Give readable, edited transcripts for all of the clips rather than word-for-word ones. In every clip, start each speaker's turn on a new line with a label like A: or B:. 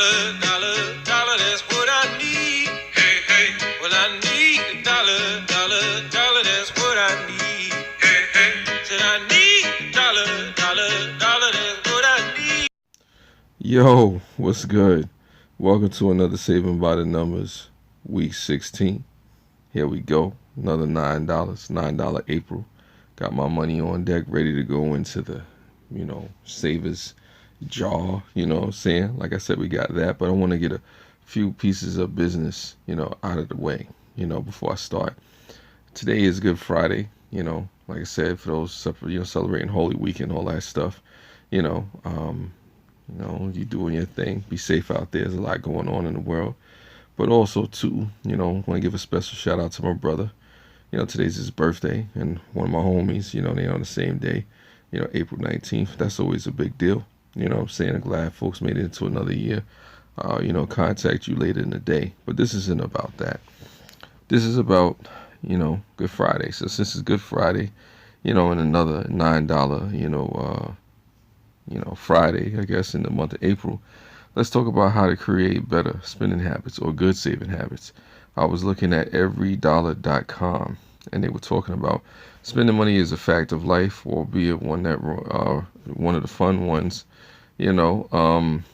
A: dollar, that's what I need. Hey, hey, well, I need a dollar, that's what I need. Hey, hey, said I need a dollar, that's what I need.
B: Yo, what's good? Welcome to another Saving by the Numbers, week 16. Here we go. Another $9, $9 April. Got my money on deck, ready to go into the, savers jar, what I'm saying? Like I said, we got that, but I want to get a few pieces of business, out of the way, before I start. Today is Good Friday, like I said, for those, celebrating Holy Week and all that stuff, you know, um, you doing your thing. Be safe out there. There's a lot going on in the world. But also, too, want to give a special shout out to my brother. Today's his birthday, and one of my homies, they on the same day, April 19th. That's always a big deal. I'm saying? I'm glad folks made it into another year. Contact you later in the day. But this isn't about that. This is about, Good Friday. So since it's Good Friday, and another $9, Friday, I guess, in the month of April, let's talk about how to create better spending habits or good saving habits. I was looking at everydollar.com, and they were talking about spending money is a fact of life, albeit one of the fun ones. You know, um,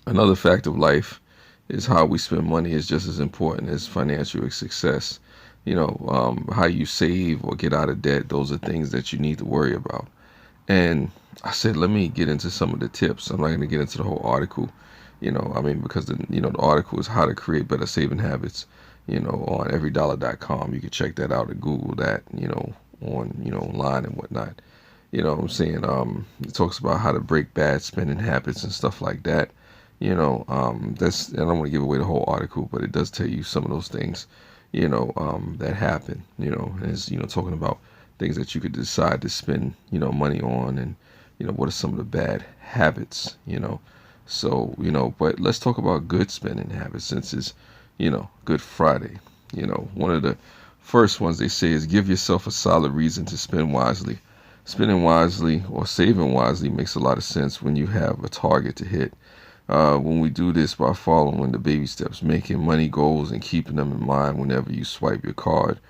B: Another fact of life is how we spend money is just as important as financial success. How you save or get out of debt, those are things that you need to worry about. And I said, let me get into some of the tips. I'm not going to get into the whole article, because the article is how to create better saving habits, on everydollar.com. You can check that out and Google that, online and whatnot. What I'm saying? It talks about how to break bad spending habits and stuff like that. I don't want to give away the whole article, but it does tell you some of those things, that happen, and it's, talking about things that you could decide to spend, money on, and, what are some of the bad habits. So, but let's talk about good spending habits since it's, Good Friday. One of the first ones they say is give yourself a solid reason to spend wisely. Spending wisely or saving wisely makes a lot of sense when you have a target to hit. When we do this by following the baby steps, making money goals and keeping them in mind whenever you swipe your card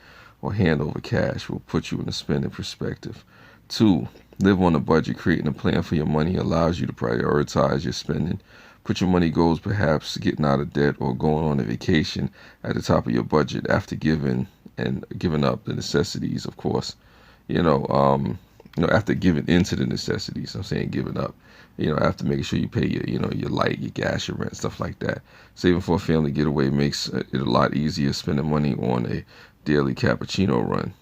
B: or hand over cash will put you in a spending perspective. Two, live on a budget. Creating a plan for your money allows you to prioritize your spending. Put your money goals, perhaps getting out of debt or going on a vacation, at the top of your budget after giving up the necessities, of course. You know, um, After giving into the necessities, I'm saying giving up. After making sure you pay your light, your gas, your rent, stuff like that. Saving for a family getaway makes it a lot easier. Spending money on a daily cappuccino run,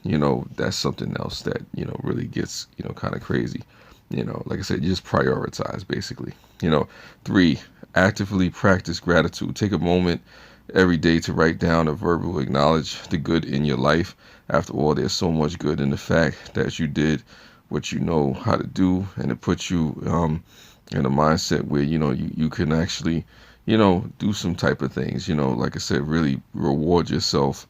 B: that's something else that, really gets, kind of crazy. Like I said, you just prioritize basically. Three, actively practice gratitude. Take a moment every day to write down or verbal acknowledge the good in your life. After all, there's so much good in the fact that you did what you know how to do, and it puts you in a mindset where you can actually do some type of things. Like I said, really reward yourself,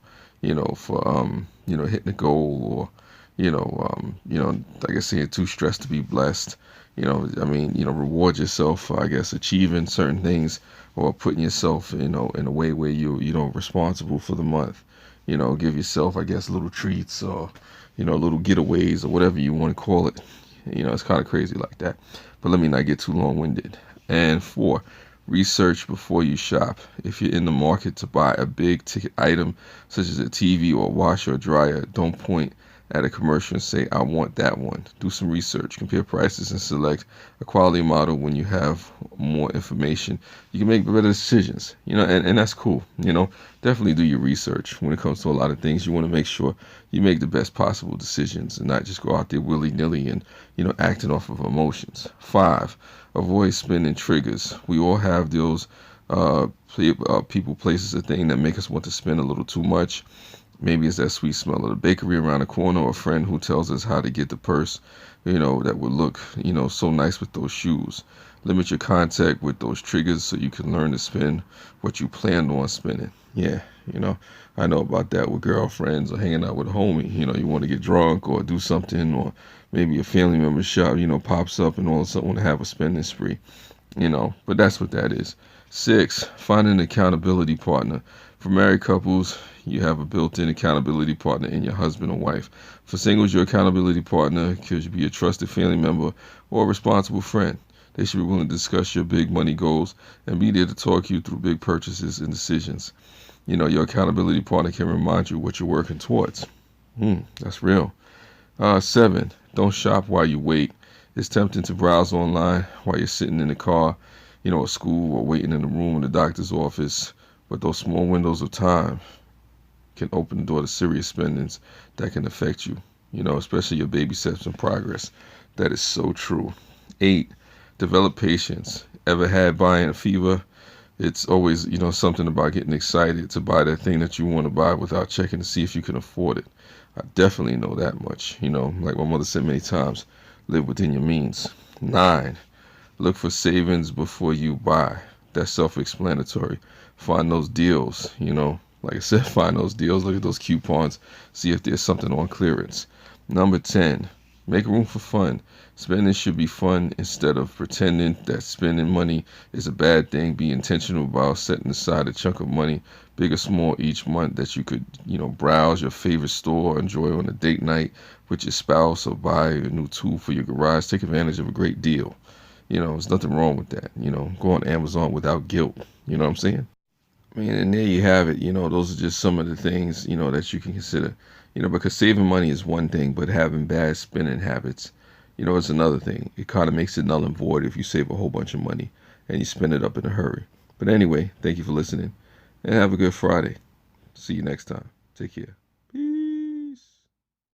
B: for hitting a goal, or like I said, too stressed to be blessed. Reward yourself, I guess, achieving certain things or putting yourself, in a way where you responsible for the month. Give yourself, I guess, little treats or, little getaways or whatever you want to call it. It's kind of crazy like that. But let me not get too long-winded. And four, research before you shop. If you're in the market to buy a big ticket item, such as a TV or a washer or dryer, don't point at a commercial and say, I want that one. Do some research, compare prices, and select a quality model. When you have more information, you can make better decisions, and that's cool. Definitely do your research when it comes to a lot of things. You want to make sure you make the best possible decisions and not just go out there willy-nilly and, acting off of emotions. Five, avoid spending triggers. We all have those people, places, a thing that make us want to spend a little too much. Maybe it's that sweet smell of the bakery around the corner, or a friend who tells us how to get the purse, that would look, so nice with those shoes. Limit your contact with those triggers so you can learn to spend what you planned on spending. Yeah, I know about that with girlfriends or hanging out with a homie. You want to get drunk or do something, or maybe a family member shop, pops up and all of a sudden want to have a spending spree. But that's what that is. 6, find an accountability partner. For married couples, you have a built-in accountability partner in your husband or wife. For singles, your accountability partner could be a trusted family member or a responsible friend. They should be willing to discuss your big money goals and be there to talk you through big purchases and decisions. Your accountability partner can remind you what you're working towards. That's real. 7, don't shop while you wait. It's tempting to browse online while you're sitting in the car, at school, or waiting in the room in the doctor's office. But those small windows of time can open the door to serious spendings that can affect you, especially your baby steps in progress. That is so true. 8, develop patience. Ever had buying a fever? It's always, something about getting excited to buy that thing that you want to buy without checking to see if you can afford it. I definitely know that much. Like my mother said many times, live within your means. 9, look for savings before you buy. That's self-explanatory. Find those deals, Like I said, find those deals. Look at those coupons. See if there's something on clearance. Number 10, make room for fun. Spending should be fun instead of pretending that spending money is a bad thing. Be intentional about setting aside a chunk of money, big or small, each month that you could, browse your favorite store, enjoy on a date night with your spouse, or buy a new tool for your garage. Take advantage of a great deal. There's nothing wrong with that. Go on Amazon without guilt. You know what I'm saying? And there you have it. Those are just some of the things, that you can consider. Because saving money is one thing, but having bad spending habits, it's another thing. It kind of makes it null and void if you save a whole bunch of money and you spend it up in a hurry. But anyway, thank you for listening and have a good Friday. See you next time. Take care.